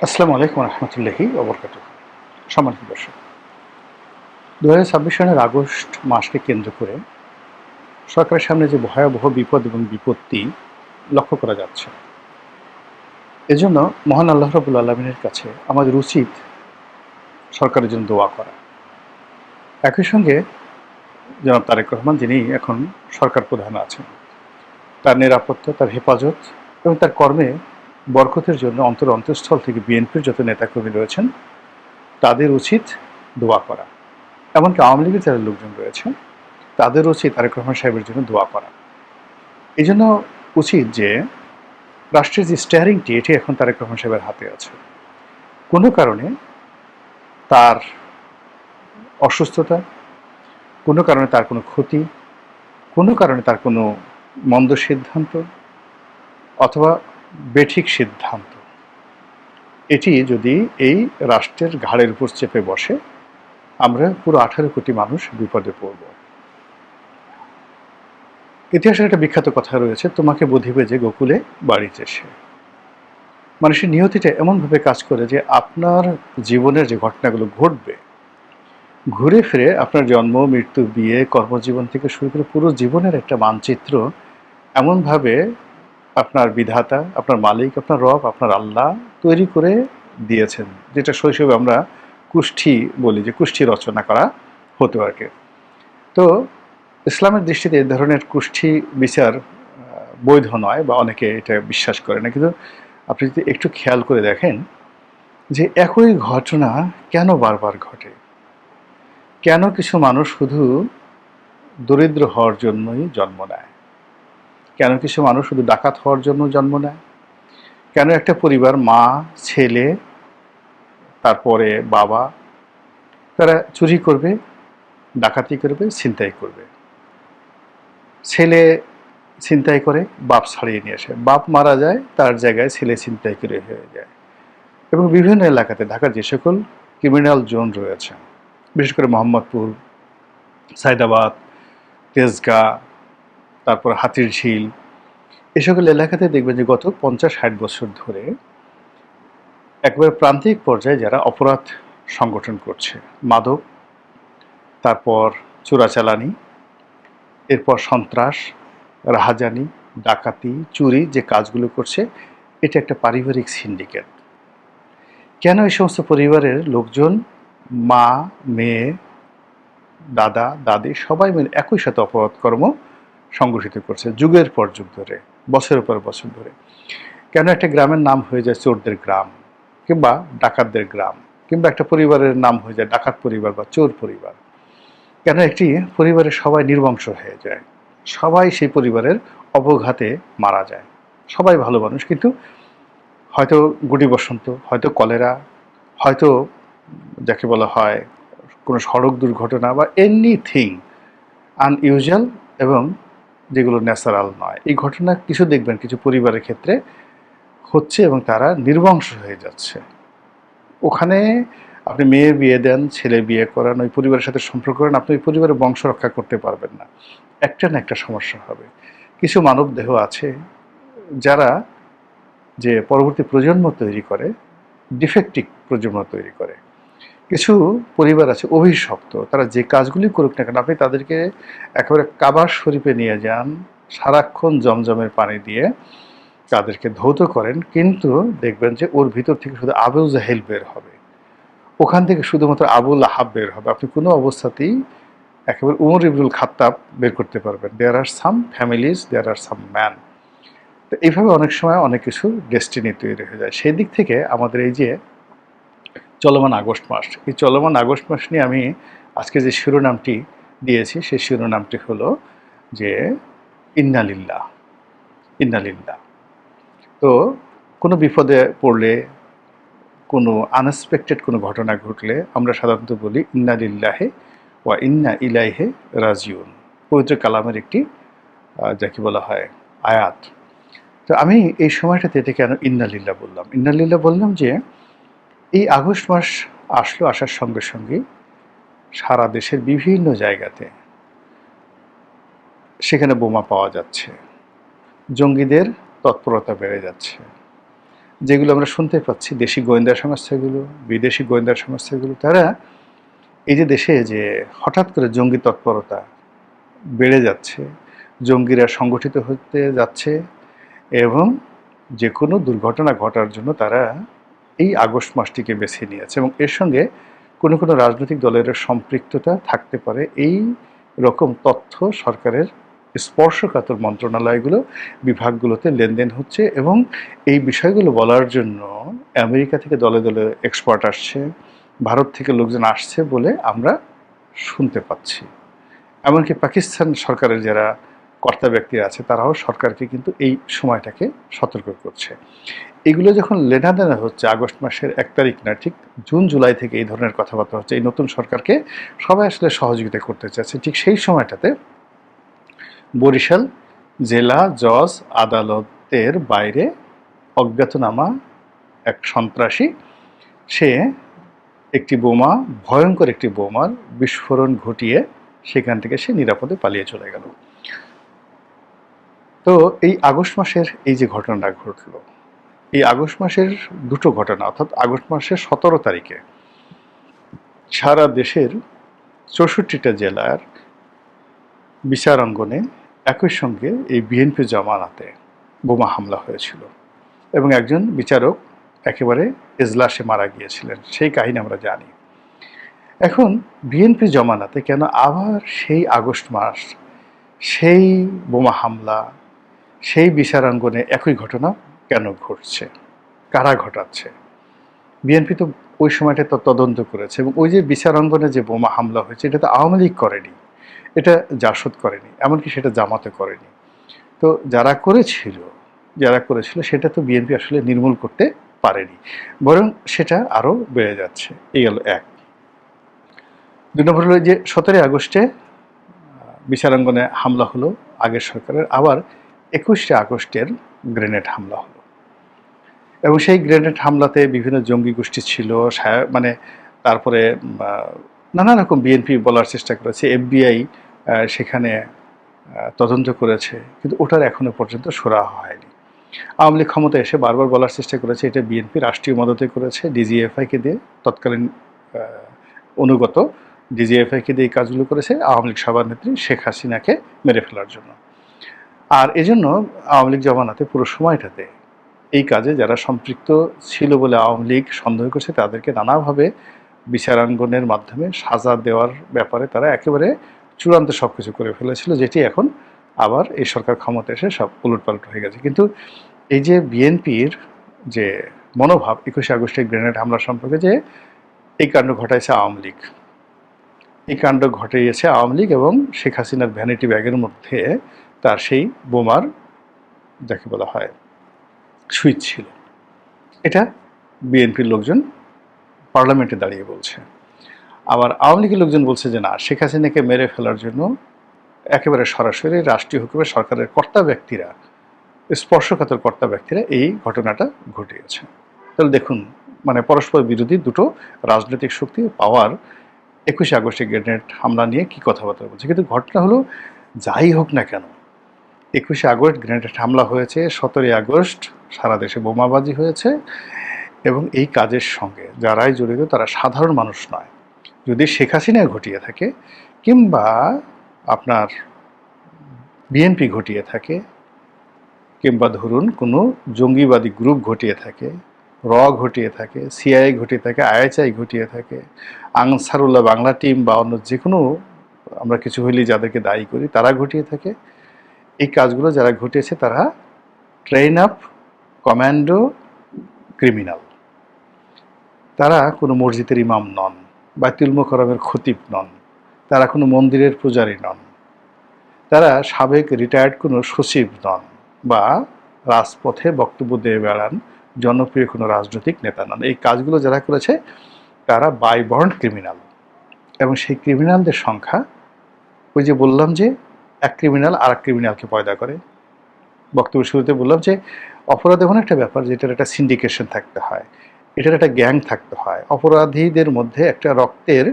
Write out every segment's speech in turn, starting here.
আসসালামু আলাইকুম রহমতুল্লাহি ওবরকাতুহ। সম্মানিত দর্শক, 2026 সালের আগস্ট মাসকে কেন্দ্র করে সরকারের সামনে যে ভয়াবহ বিপদ এবং বিপত্তি লক্ষ্য করা যাচ্ছে, এজন্য মহান আল্লাহ রাব্বুল আলামিনের কাছে আমাদের উচিত সরকারের জন্য দোয়া করা। একই সঙ্গে জনাব তারেক রহমান, যিনি এখন সরকার প্রধান আছেন, তার নিরাপত্তা, তার হেফাজত এবং তার কর্মে বরকতের জন্য অন্তঃস্থল থেকে বিএনপির যত নেতাকর্মী রয়েছেন তাদের উচিত দোয়া করা। এমনকি আওয়ামী লীগের যারা লোকজন রয়েছে তাদের উচিত তারেক রহমান সাহেবের জন্য দোয়া করা। এই জন্য উচিত যে রাষ্ট্রের যে স্টিয়ারিংটি, এটি এখন তারেক রহমান সাহেবের হাতে আছে। কোনো কারণে তার অসুস্থতা, কোনো কারণে তার কোনো ক্ষতি, কোনো কারণে তার কোনো মন্দ সিদ্ধান্ত অথবা বেঠিক সিদ্ধান্ত, এটি যদি এই রাষ্ট্রের ঘাড়ের উপর চেপে বসে, আমরা পুরো 18 কোটি মানুষ বিপদে পড়ব। ইতিহাসের একটা বিখ্যাত কথা রয়েছে, তোমাকে বধিবে যে গোকুলে বাড়িতে সে। মানুষের নিয়তিটা এমনভাবে কাজ করে যে আপনার জীবনের যে ঘটনাগুলো ঘটবে, ঘুরে ফিরে আপনার জন্ম, মৃত্যু, বিয়ে, কর্মজীবন থেকে শুরু করে পুরো জীবনের একটা মানচিত্র এমনভাবে আপনার বিধাতা, আপনার মালিক, আপনার রব, আপনার আল্লাহ তৈরি করে দিয়েছেন, যেটা শৈশবে আমরা কুষ্ঠি বলি, যে কুষ্ঠি রচনা করা হতো আর কি। তো ইসলামের দৃষ্টিতে এই ধরনের কুষ্ঠি বিচার বৈধ নয়, বা অনেকে এটা বিশ্বাস করে না। কিন্তু আপনি যদি একটু খেয়াল করে দেখেন যে একই ঘটনা কেন বারবার ঘটে, কেন কিছু মানুষ শুধু দরিদ্র হওয়ার জন্যই জন্ম নেয়, কেন কিছু মানুষ শুধু ডাকাত হওয়ার জন্য জন্ম নেয়, কেন একটা পরিবার মা, ছেলে, তারপরে বাবা, তারা চুরি করবে, ডাকাতি করবে, ছিনতাই করবে। ছেলে ছিনতাই করে, বাপ ছাড়িয়ে নিয়ে আসে, বাপ মারা যায়, তার জায়গায় ছেলে ছিনতাই করে হয়ে যায়। এবং বিভিন্ন এলাকাতে ঢাকার যে সকল ক্রিমিনাল জোন রয়েছে, বিশেষ করে মোহাম্মদপুর, সায়দাবাদ, তেজগাঁ, তারপর হাতিরঝিল, এ সকল এলাকাতে দেখবেন যে গত 50-60 বছর ধরে একেবারে প্রান্তিক পর্যায়ে যারা অপরাধ সংগঠন করছে, মাদক, তারপর চোরাচালানি, এরপর সন্ত্রাস, রাহাজানি, ডাকাতি, চুরি, যে কাজগুলো করছে, এটা একটা পারিবারিক সিন্ডিকেট। কেন এই সমস্ত পরিবারের লোকজন, মা, মেয়ে, দাদা, দাদি সবাই মিলে একই সাথে অপরাধ কর্ম সংগঠিত করছে যুগের পর যুগ ধরে, বছরের পর বছর ধরে? কেন একটা গ্রামের নাম হয়ে যায় চোরদের গ্রাম কিংবা ডাকাতদের গ্রাম, কিংবা একটা পরিবারের নাম হয়ে যায় ডাকাত পরিবার বা চোর পরিবার? কেন একটি পরিবারের সবাই নির্বংশ হয়ে যায়, সবাই সেই পরিবারের অবঘাতে মারা যায়? সবাই ভালো মানুষ, কিন্তু হয়তো গুটি বসন্ত, হয়তো কলেরা, হয়তো যাকে বলা হয় কোনো সড়ক দুর্ঘটনা, বা এনিথিং আনইউজুয়াল এবং যেগুলো ন্যাচারাল নয়, এই ঘটনা কিছু দেখবেন কিছু পরিবারের ক্ষেত্রে হচ্ছে এবং তারা নির্বংশ হয়ে যাচ্ছে। ওখানে আপনি মেয়ে বিয়ে দেন, ছেলে বিয়ে করান, ওই পরিবারের সাথে সম্পর্ক করেন, আপনি ওই পরিবারের বংশ রক্ষা করতে পারবেন না, একটা না একটা সমস্যা হবে। কিছু মানব দেহ আছে যারা যে পরবর্তী প্রজন্ম তৈরি করে, ডিফেক্টিভ প্রজন্ম তৈরি করে। কিছু পরিবার আছে অভিশপ্ত, তারা যে কাজগুলি করুক না কেন, আপনি তাদেরকে একেবারে কাবা শরীফে নিয়ে যান, সারাক্ষণ জমজমের পানি দিয়ে তাদেরকে ধৌত করেন, কিন্তু দেখবেন যে ওর ভিতর থেকে শুধু আবু জাহেল বের হবে, ওখান থেকে শুধুমাত্র আবু লাহাব বের হবে। আপনি কোনো অবস্থাতেই একেবারে উমর ইবনুল খাত্তাব বের করতে পারবেন। দেয়ার আর সাম ফ্যামিলিজ, দেয়ার আর সাম ম্যান। তো এইভাবে অনেক সময় অনেক কিছু ডেস্টিনি তৈরি হয়ে যায়। সেই দিক থেকে আমাদের এই যে চলমান আগস্ট মাস, এই চলমান আগস্ট মাস নিয়ে আমি আজকে যে শিরোনামটি দিয়েছি, সেই শিরোনামটি হলো যে ইন্না লিল্লাহ, ইন্না লিল্লাহ। তো কোনো বিপদে পড়লে, কোনো আনএক্সপেক্টেড কোনো ঘটনা ঘটলে আমরা সাধারণত বলি ইন্না লিল্লাহে ওয়া ইন্না ইলাইহে রাজিউন, পবিত্র কালামের একটি যাকে বলা হয় আয়াত। তো আমি এই সময়টাতে এটা কেন ইন্না লিল্লাহ বললাম? ইন্না লিল্লাহ বললাম যে এই আগস্ট মাস আসলো, আসার সঙ্গে সঙ্গে সারা দেশের বিভিন্ন জায়গাতে সেখানে বোমা পাওয়া যাচ্ছে, জঙ্গিদের তৎপরতা বেড়ে যাচ্ছে, যেগুলো আমরা শুনতে পাচ্ছি, দেশি গোয়েন্দা সংস্থাগুলো, বিদেশি গোয়েন্দা সংস্থাগুলো, তারা এই যে দেশে যে হঠাৎ করে জঙ্গি তৎপরতা বেড়ে যাচ্ছে, জঙ্গিরা সংগঠিত হতে যাচ্ছে এবং যে কোনো দুর্ঘটনা ঘটার জন্য তারা এই আগস্ট মাসটিকে বেছে নিয়েছে এবং এর সঙ্গে কোনো কোনো রাজনৈতিক দলের সম্পৃক্ততা থাকতে পারে, এই রকম তথ্য সরকারের স্পর্শকাতর মন্ত্রণালয়গুলো, বিভাগগুলোতে লেনদেন হচ্ছে এবং এই বিষয়গুলো বলার জন্য আমেরিকা থেকে দলে দলে এক্সপার্ট আসছে, ভারত থেকে লোকজন আসছে বলে আমরা শুনতে পাচ্ছি। এমনকি পাকিস্তান সরকারের যারা কর্তা ব্যক্তি আছে তারাও সরকারকে কিন্তু এই সময়টাকে সতর্ক করছে। এগুলো যখন লেনাদেনা হচ্ছে আগস্ট মাসের 1 তারিখ না, ঠিক জুন জুলাই থেকে এই ধরনের কথাবার্তা হচ্ছে, এই নতুন সরকারকে সবাই আসলে সহযোগিতা করতে চাচ্ছে। ঠিক সেই সময়টাতে বরিশাল জেলা জজ আদালতের বাইরে অজ্ঞাতনামা এক সন্ত্রাসী, সে একটি বোমা, ভয়ঙ্কর একটি বোমার বিস্ফোরণ ঘটিয়ে সেখান থেকে সে নিরাপদে পালিয়ে চলে গেল। তো এই আগস্ট মাসের এই যে ঘটনাটা ঘটলো, এই আগস্ট মাসের দুটো ঘটনা, অর্থাৎ আগস্ট মাসের 17 তারিখে সারা দেশের 64টা জেলার বিচার অঙ্গনে একই সঙ্গে এই বিএনপি জমানাতে বোমা হামলা হয়েছিল এবং একজন বিচারক একেবারে এজলাসে মারা গিয়েছিলেন, সেই কাহিনী আমরা জানি। এখন বিএনপি জমানাতে কেন আবার সেই আগস্ট মাস, সেই বোমা হামলা, সেই বিচারাঙ্গনে একই ঘটনা কেন ঘটছে, কারা ঘটাচ্ছে? বিএনপি তো ওই সময়টা তো তদন্ত করেছে এবং ওই যে বিচারাঙ্গনে যে বোমা হামলা হয়েছে এটা তো আওয়ামী লীগ করেনি, এটা জাসদ করেনি, এমনকি সেটা জামাতে করেনি। তো যারা করেছিল সেটা তো বিএনপি আসলে নির্মূল করতে পারেনি, বরং সেটা আরও বেড়ে যাচ্ছে। এই গেল এক। 2 নম্বর হলো যে 17 আগস্টে বিচারাঙ্গনে হামলা হলো আগের সরকারের, আবার 21শে আগস্টের গ্রেনেড হামলা হলো এবং সেই গ্রেনেড হামলাতে বিভিন্ন জঙ্গি গোষ্ঠী ছিল, মানে তারপরে নানা রকম বিএনপি বলার চেষ্টা করেছে, এফবিআই সেখানে তদন্ত করেছে, কিন্তু ওটার এখনো পর্যন্ত সুরাহা হয়নি। আওয়ামী লীগ ক্ষমতায় এসে বারবার বলার চেষ্টা করেছে এটা বিএনপি রাষ্ট্রীয় মদতে করেছে, ডিজিএফআইকে দিয়ে, তৎকালীন অনুগত ডিজিএফআইকে দিয়ে এই কাজগুলো করেছে আওয়ামী লীগ সভানেত্রী শেখ হাসিনাকে মেরে ফেলার জন্য। আর এজন্য আওয়ামী লীগ জমানাতে পুরো সময়টাতে এই কাজে যারা সম্পৃক্ত ছিল বলে আওয়ামী লীগ সন্দেহ করছে তাদেরকে নানাভাবে বিচারাঙ্গনের মাধ্যমে সাজা দেওয়ার ব্যাপারে তারা একেবারে চূড়ান্ত সব কিছু করে ফেলেছিল, যেটি এখন আবার এই সরকার ক্ষমতা এসে সব উলটপালট হয়ে গেছে। কিন্তু এই যে বিএনপির যে মনোভাব 21শে আগস্টের গ্রেনেড হামলা সম্পর্কে, যে এই কাণ্ড ঘটাইছে আওয়ামী লীগ, এই কাণ্ড ঘটিয়েছে আওয়ামী লীগ এবং শেখ হাসিনার ভ্যানিটি ব্যাগের মধ্যে তার সেই বোমার যাকে বলা হয় সুইচ ছিল, এটা বিএনপির লোকজন পার্লামেন্টে দাঁড়িয়ে বলছে। আবার আওয়ামী লীগের লোকজন বলছে যে না, শেখ হাসিনাকে মেরে ফেলার জন্য একেবারে সরাসরি রাষ্ট্রীয় হুকুমে সরকারের কর্তা ব্যক্তিরা, স্পর্শকাতর কর্তা ব্যক্তিরা এই ঘটনাটা ঘটিয়েছে। তাহলে দেখুন, মানে পরস্পর বিরোধী দুটো রাজনৈতিক শক্তি পাওয়ার 21শে আগস্টে গ্রেনেড হামলা নিয়ে কি কথাবার্তা বলছে। কিন্তু ঘটনা হলো যাই হোক না কেন, 21শে আগস্ট গ্রেনেড হামলা হয়েছে, 17ই আগস্ট সারা দেশে বোমাবাজি হয়েছে এবং এই কাজের সঙ্গে যারাই জড়িত তারা সাধারণ মানুষ নয়। যদি শেখ হাসিনা ঘটিয়ে থাকে কিংবা আপনার বিএনপি ঘটিয়ে থাকে কিংবা ধরুন কোনো জঙ্গিবাদী গ্রুপ ঘটিয়ে থাকে, র ঘটিয়ে থাকে, সিআইএ ঘটিয়ে থাকে, আইএসআই ঘটিয়ে থাকে, আনসারুল্লাহ বাংলা টিম বা অন্য যে কোনো আমরা কিছু হইলেই যাদেরকে দায়ী করি তারা ঘটিয়ে থাকে, এই কাজগুলো যারা ঘটিয়েছে তারা ট্রেন আপ কমান্ডো ক্রিমিনাল। তারা কোনো মসজিদের ইমাম নন, বাইতুল মোকাররমের খতিব নন, তারা কোনো মন্দিরের পূজারী নন, তারা সাবেক রিটায়ার্ড কোনো সচিব নন বা রাজপথে বক্তব্য দিয়ে বেড়ান জনপ্রিয় কোনো রাজনৈতিক নেতা নন। এই কাজগুলো যারা করেছে তারা বাই বর্ন ক্রিমিনাল এবং সেই ক্রিমিনালদের সংখ্যা, ওই যে বললাম যে এক ক্রিমিনাল আর এক ক্রিমিনালকে পয়দা করে, বক্তব্য শুরুতে বললাম যে অপরাধ এমন একটা ব্যাপার যেটার একটা সিন্ডিকেশন থাকতে হয়, এটার একটা গ্যাং থাকতে হয়, অপরাধীদের মধ্যে একটা রক্তের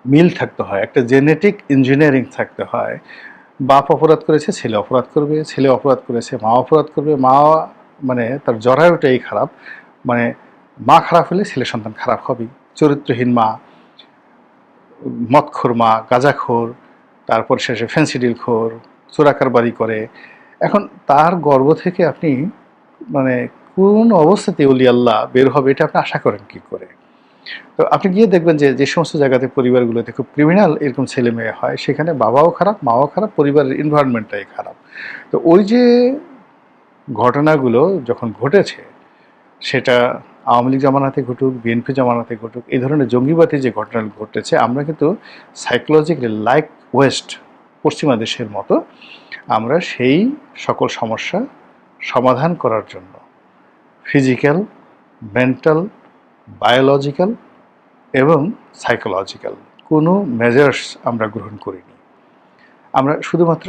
মিল থাকতে হয়, একটা জেনেটিক ইঞ্জিনিয়ারিং থাকতে হয়। বাপ অপরাধ করেছে ছেলে অপরাধ করবে, ছেলে অপরাধ করেছে মা অপরাধ করবে, মা মানে তার জরায়ুটাই খারাপ, মানে মা খারাপ হলে ছেলে সন্তান খারাপ হবেই। চরিত্রহীন মা, মদখোর মা, গাঁজাখোর, তারপর শেষে ফেন্সিডিল খোর, চোরাকারবারি করে। এখন তার গর্ভ থেকে আপনি মানে কোন অবস্থাতে অলি আল্লাহ বের হবে এটা আপনি আশা করেন কি করে? তো আপনি গিয়ে দেখবেন যে যে সমস্ত জায়গাতে পরিবারগুলোতে খুব ক্রিমিনাল এরকম ছেলে মেয়ে হয়, সেখানে বাবাও খারাপ, মাও খারাপ, পরিবারের এনভায়রনমেন্টটাই খারাপ। তো ওই যে ঘটনাগুলো যখন ঘটেছে, সেটা আওয়ামী লীগ জামানাতে ঘটুক, বিএনপি জামানাতে ঘটুক, এই ধরনের জঙ্গিবাদী যে ঘটনাগুলো ঘটেছে, আমরা কিন্তু সাইকোলজিক্যালি লাইক ওয়েস্ট, পশ্চিমা দেশের মতো আমরা সেই সকল সমস্যা সমাধান করার জন্য ফিজিক্যাল, মেন্টাল, বায়োলজিক্যাল এবং সাইকোলজিক্যাল কোনো মেজার্স আমরা গ্রহণ করিনি। আমরা শুধুমাত্র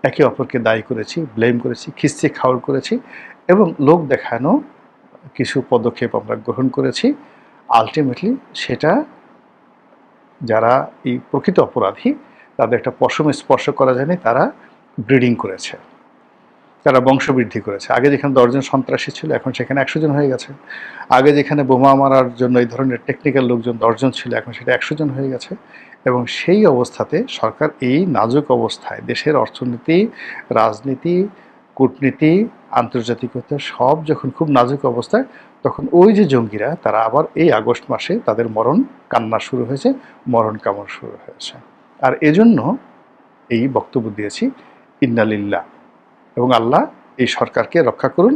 একে অপরকে দায়ী করেছি, ব্লেম করেছি, খিস্তি খাওয়ার করেছি এবং লোক দেখানো কিছু পদক্ষেপ আমরা গ্রহণ করেছি। আলটিমেটলি সেটা যারা এই প্রকৃত অপরাধী তাদের একটা পশম স্পর্শ করা যায়নি, তারা ব্রিডিং করেছে, তারা বংশবৃদ্ধি করেছে। আগে যেখানে 10 জন সন্ত্রাসী ছিল, এখন সেখানে 100 জন হয়ে গেছে। আগে যেখানে বোমা মারার জন্য এই ধরনের টেকনিক্যাল লোকজন 10 জন ছিল, এখন সেটা 100 জন হয়ে গেছে। এবং সেই অবস্থাতে সরকার এই নাজুক অবস্থায় দেশের অর্থনীতি, রাজনীতি, কূটনীতি, আন্তর্জাতিকতা সব যখন খুব নাজুক অবস্থায়, তখন ওই যে জঙ্গিরা তারা আবার এই আগস্ট মাসে তাদের মরণ কান্না শুরু হয়েছে, মরণ কামড় শুরু হয়েছে। আর এজন্য এই বক্তব্য দিয়েছি, ইন্না লিল্লাহ, এবং আল্লাহ এই সরকারকে রক্ষা করুন,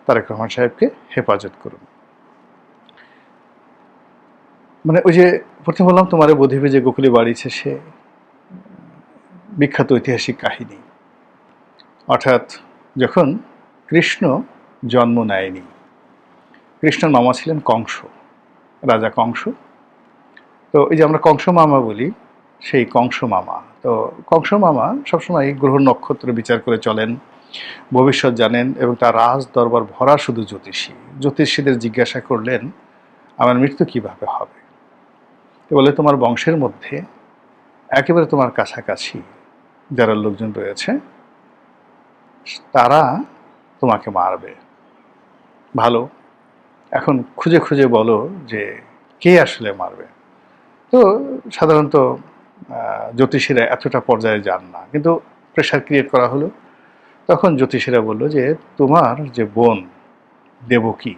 তারেক রহমান সাহেবকে হেফাজত করুন। মানে ওই যে প্রথমে বললাম তোমারে বধিবে যে গোকুলে বাড়িছে, সে বিখ্যাত ঐতিহাসিক কাহিনী। অর্থাৎ যখন কৃষ্ণ জন্ম নেয়নি, কৃষ্ণর মামা ছিলেন কংস, রাজা কংস। তো এই যে আমরা কংস মামা বলি, সেই কংস মামা, তো কংস মামা সবসময় গ্রহ নক্ষত্র বিচার করে চলেন, ভবিষ্যৎ জানেন, এবং তার রাজ দরবার ভরা শুধু জ্যোতিষী। জ্যোতিষীদের জিজ্ঞাসা করলেন আমার মৃত্যু কিভাবে হবে? তো বলে তোমার বংশের মধ্যে একেবারে তোমার কাছাকাছি যারা লোকজন রয়েছে তারা তোমাকে মারবে। ভালো, এখন খুঁজে খুঁজে বলো যে কে আসলে মারবে। তো সাধারণত জ্যোতিষীরা এতটা পর্যায়ে যান না, কিন্তু প্রেশার ক্রিয়েট করা হলো। তখন জ্যোতিষীরা বলল যে তোমার যে বোন দেবকী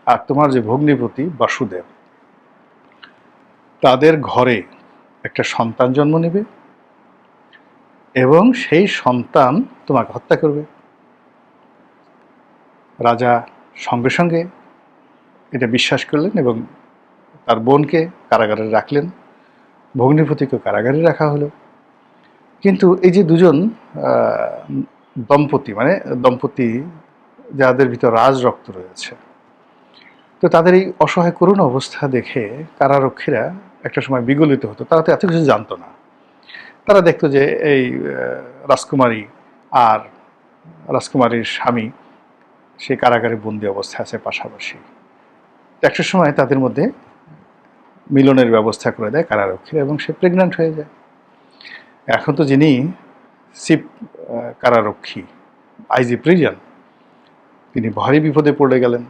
আর তোমার যে ভগ্নিপতি বাসুদেব, তাদের ঘরে একটা সন্তান জন্ম নেবে এবং সেই সন্তান তোমাকে হত্যা করবে। রাজা সঙ্গে সঙ্গে এটা বিশ্বাস করলেন এবং তার বোনকে কারাগারে রাখলেন, ভগ্নিপতিকে কারাগারে রাখা হলো। কিন্তু এই যে দুজন দম্পতি, মানে দম্পতি যাদের ভিতর রাজ রক্ত রয়েছে, তো তাদের এই অসহায় করুণ অবস্থা দেখে কারারক্ষীরা একটা সময় বিগলিত হতো। তারা তো এত কিছু জানতো না। তারা দেখতো যে এই রাজকুমারী আর রাজকুমারীর স্বামী সেই কারাগারে বন্দি অবস্থায় আছে পাশাপাশি। একটা সময় তাদের মধ্যে মিলনের ব্যবস্থা করে দেয় কারারক্ষীরা এবং সে প্রেগন্যান্ট হয়ে যায়। এখন তো যিনি চিফ কারারক্ষী, আইজি প্রিজন, তিনি ভারী বিপদে পড়ে গেলেন।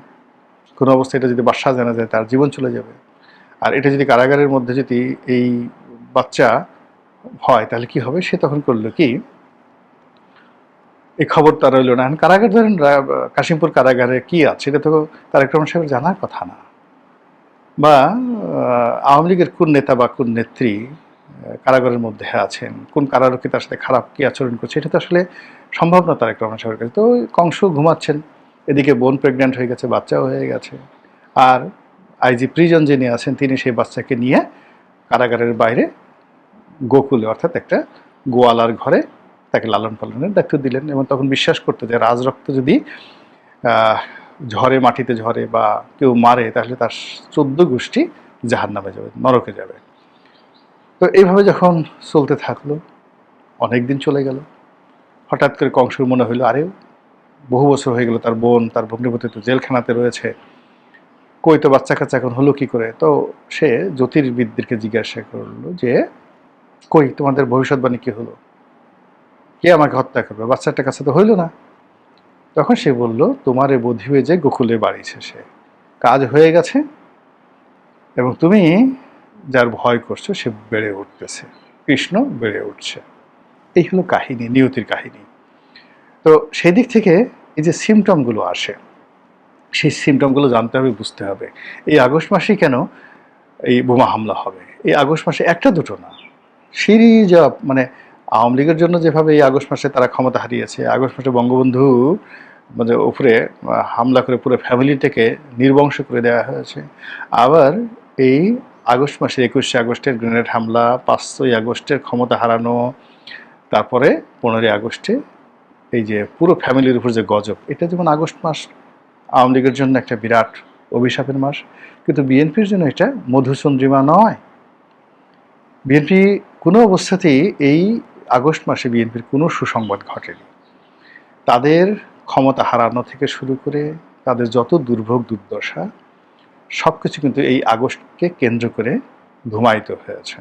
কোনো অবস্থায় এটা যদি বাদশা জানা যায় তার জীবন চলে যাবে। আর এটা যদি কারাগারের মধ্যে যদি এই বাচ্চা হয় তাহলে কি হবে? সে তখন করলো কি, এই খবর তার রইল না। কারাগার ধরেন কাশিমপুর কারাগারে কি আছে এটা তো তারেক রহমান সাহেবের জানার কথা না, বা আওয়ামী লীগের কোন নেতা বা কোন নেত্রী কারাগারের মধ্যে আছেন, কোন কারারক্ষী তার সাথে খারাপ কি আচরণ করছে, এটা তো আসলে সম্ভব না তারেক রহমান সাহেবের কাছে। তো কংস ঘুমাচ্ছেন, এদিকে বোন প্রেগন্যান্ট হয়ে গেছে, বাচ্চাও হয়ে গেছে, আর আইজি প্রিজন যিনি আছেন তিনি সেই বাচ্চাকে নিয়ে কারাগারের বাইরে গোকুলে, অর্থাৎ একটা গোয়ালার ঘরে তাকে লালন পালনের দায়িত্ব দিলেন। এবং তখন বিশ্বাস করতো যে রাজরক্ত যদি ঝরে, মাটিতে ঝরে বা কেউ মারে, তাহলে তার 14 গোষ্ঠী জাহান্নামে যাবে, নরকে যাবে। তো এইভাবে যখন চলতে থাকলো, অনেক দিন চলে গেল। হঠাৎ করে কংসের মনে হইলো আরে বহু বছর হয়ে গেল, তার বোন তার ভগ্নিপতি তো জেলখানাতে রয়েছে, কই তো বাচ্চা কাচ্চা এখন হলো কি করে? তো সে জ্যোতির্বিদদেরকে জিজ্ঞাসা করলো যে কই তোমাদের ভবিষ্যৎবাণী কি হলো, কে আমাকে হত্যা করবে? বাচ্চাটার কাছে তো হইল না। তখন সে বলল, তোমারে বধিবে যে গোকুলে বাড়িছে সে, কাজ হয়ে গেছে এবং তুমি যার ভয় করছো সে বেড়ে উঠতেছে, কৃষ্ণ বেড়ে উঠছে। এই হলো কাহিনী, নিয়তির কাহিনী। তো সেই দিক থেকে এই যে সিমটমগুলো আসে, সেই সিমটমগুলো জানতে হবে, বুঝতে হবে। এই আগস্ট মাসেই কেন এই বোমা হামলা হবে? এই আগস্ট মাসে একটা দুটো না, সিরিজ অফ, মানে আওয়ামী লীগের জন্য যেভাবে এই আগস্ট মাসে তারা ক্ষমতা হারিয়েছে, আগস্ট মাসে বঙ্গবন্ধু মানে উপরে হামলা করে পুরো ফ্যামিলিটাকে নির্বংশ করে দেওয়া হয়েছে। আবার এই আগস্ট মাসে 21শে আগস্টের গ্রেনেড হামলা, 5ই আগস্টের ক্ষমতা হারানো, তারপরে 15ই আগস্টে এই যে পুরো ফ্যামিলির উপর যে গজব, এটা যেমন আগস্ট মাস আওয়ামী লীগের জন্য একটা বিরাট অভিশাপের মাস, কিন্তু বিএনপির জন্য এটা মধুচন্দ্রিমা নয়। বিএনপি কোনো অবস্থাতেই এই আগস্ট মাসে বিএনপির কোনো সুসংবাদ ঘটেনি। তাদের ক্ষমতা হারানো থেকে শুরু করে তাদের যত দুর্ভোগ দুর্দশা সব কিছু কিন্তু এই আগস্টকে কেন্দ্র করে ধুমায়িত হয়েছে।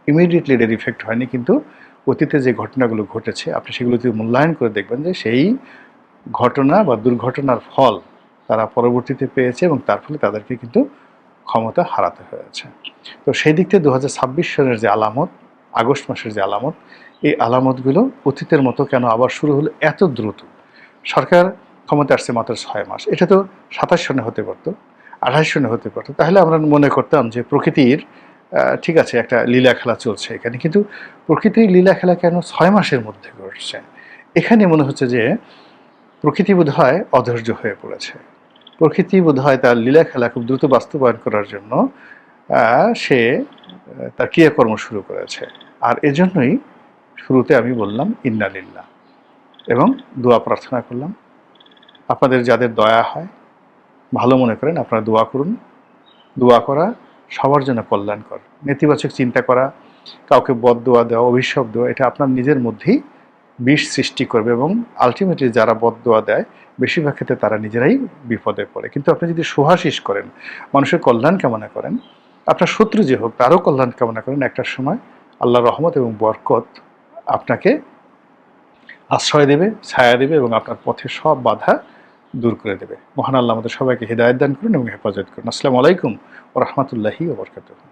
ইমিডিয়েটলি এর ইফেক্ট হয়নি, কিন্তু অতীতে যে ঘটনাগুলো ঘটেছে আপনি সেগুলো যদি মূল্যায়ন করে দেখবেন যে সেই ঘটনা বা দুর্ঘটনার ফল তারা পরবর্তীতে পেয়েছে এবং তার ফলে তাদেরকে কিন্তু ক্ষমতা হারাতে হয়েছে। তো সেই দিক থেকে 2026 সালের যে আলামত, আগস্ট মাসের যে আলামত, এই আলামতগুলো অতীতের মতো কেন আবার শুরু হলো এত দ্রুত? সরকার ক্ষমতা আসছে মাত্র 6 মাস, এটা তো 27 সনে হতে পারতো, 28 সনে হতে পারতো। তাহলে আমরা মনে করতাম যে প্রকৃতির ঠিক আছে একটা লীলা খেলা চলছে এখানে, কিন্তু প্রকৃতির লীলা খেলা কেন 6 মাসের মধ্যে ঘটছে? এখানে মনে হচ্ছে যে প্রকৃতি বোধহয় অধৈর্য হয়ে পড়েছে। প্রকৃতি বোধহয় তার লীলা খেলা খুব দ্রুত বাস্তবায়ন করার জন্য সে তার ক্রিয়াকর্ম শুরু করেছে। আর এজন্যই শুরুতে আমি বললাম ইন্না লিল্লাহ এবং দোয়া প্রার্থনা করলাম। আপনাদের যাদের দয়া হয়, ভালো মনে করেন, আপনারা দোয়া করুন। দোয়া করা সবার জন্য কল্যাণকর। নেতিবাচক চিন্তা করা, কাউকে বদদোয়া দেওয়া, অভিশাপ দেওয়া, এটা আপনার নিজের মধ্যেই বিষ সৃষ্টি করবে এবং আলটিমেটলি যারা বদদোয়া দেয় বেশিরভাগ ক্ষেত্রে তারা নিজেরাই বিপদে পড়ে। কিন্তু আপনি যদি সুহাসিস করেন, মানুষের কল্যাণ কামনা করেন, আপনার শত্রু যে হোক তারও কল্যাণ কামনা করেন, একটা সময় আল্লাহর রহমত এবং বরকত আপনাকে আশ্রয় দেবে, ছায়া দেবে এবং আপনার পথে সব বাধা দূর করে দেবে। মহান আল্লাহ আমাদের সবাইকে হিদায়াত দান করুন এবং হেফাজত করুন। আসসালামু আলাইকুম ওয়া রাহমাতুল্লাহি ওয়া বারাকাতুহু।